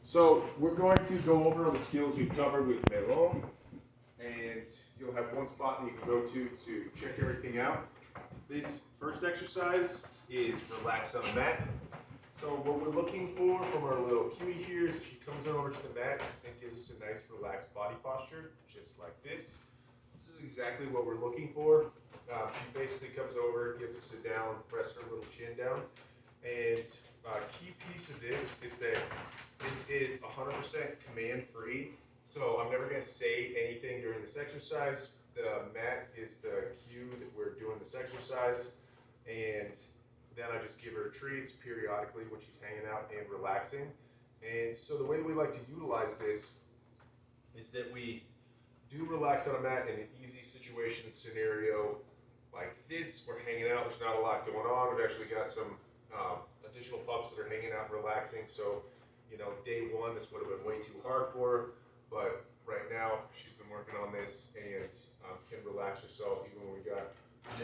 So we're going to go over all the skills we've covered with Melong, and you'll have one spot that you can go to check everything out. This first exercise is relax on the mat. So what we're looking for from our little cutie here is she comes over to the mat and gives us a nice relaxed body posture, just like this. This is exactly what we're looking for. She basically comes over, gives us a down, rests her little chin down, and a key piece of this is that this is 100% command free. So I'm never going to say anything during this exercise. The mat is the cue that we're doing this exercise, and then I just give her treats periodically when she's hanging out and relaxing. And so the way that we like to utilize this is that we do relax on a mat in an easy situation scenario like this. We're hanging out, there's not a lot going on. We've actually got some additional pups that are hanging out and relaxing. So, you know, day one, this would have been way too hard for her, but right now she's been working on this and can relax herself even when we got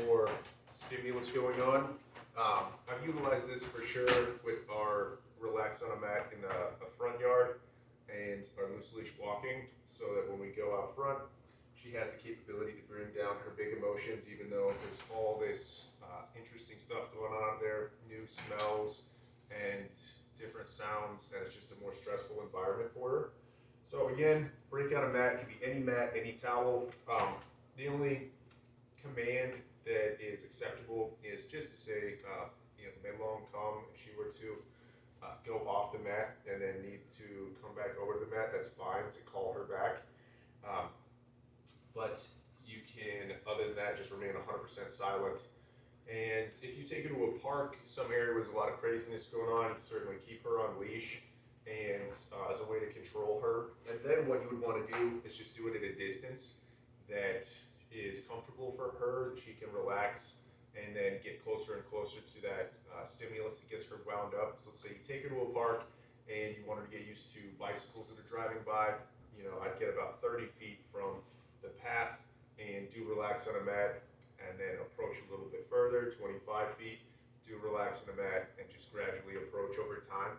more stimulus going on. I've utilized this for sure with our relax on a mat in the front yard and our loose leash walking, so that when we go out front, she has the capability to bring down her big emotions, even though there's all this interesting stuff going on out there, new smells and different sounds, and it's just a more stressful environment for her. So again, break out a mat, it can be any mat, any towel. The only command that is acceptable is just to say, Melong, come. If she were to go off the mat and then need to come back over to the mat, that's fine to call her back. But you can, other than that, just remain 100% silent. And if you take her to a park, some area where there's a lot of craziness going on, you can certainly keep her on leash and as a way to control her. And then what you would want to do is just do it at a distance that is comfortable for her, that she can relax and then get closer and closer to that stimulus that gets her wound up. So let's say you take her to a park and you want her to get used to bicycles that are driving by. You know, I'd get about 30 feet from the path and do relax on a mat, and then approach a little bit further, 25 feet, do relax on the mat, and just gradually approach over time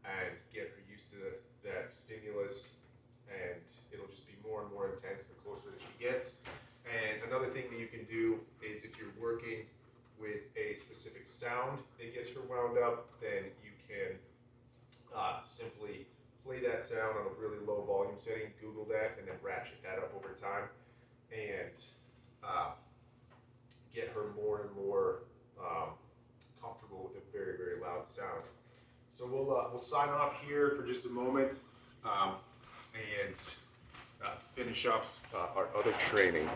and get her used to that stimulus, and it'll just be more and more intense the closer that she gets. And another thing that you can do is if you're working with a specific sound that gets her wound up, then you can simply play that sound on a really low volume setting, Google that, and then ratchet that up over time, and get her more and more comfortable with a very, very loud sound. So we'll sign off here for just a moment and finish off our other training.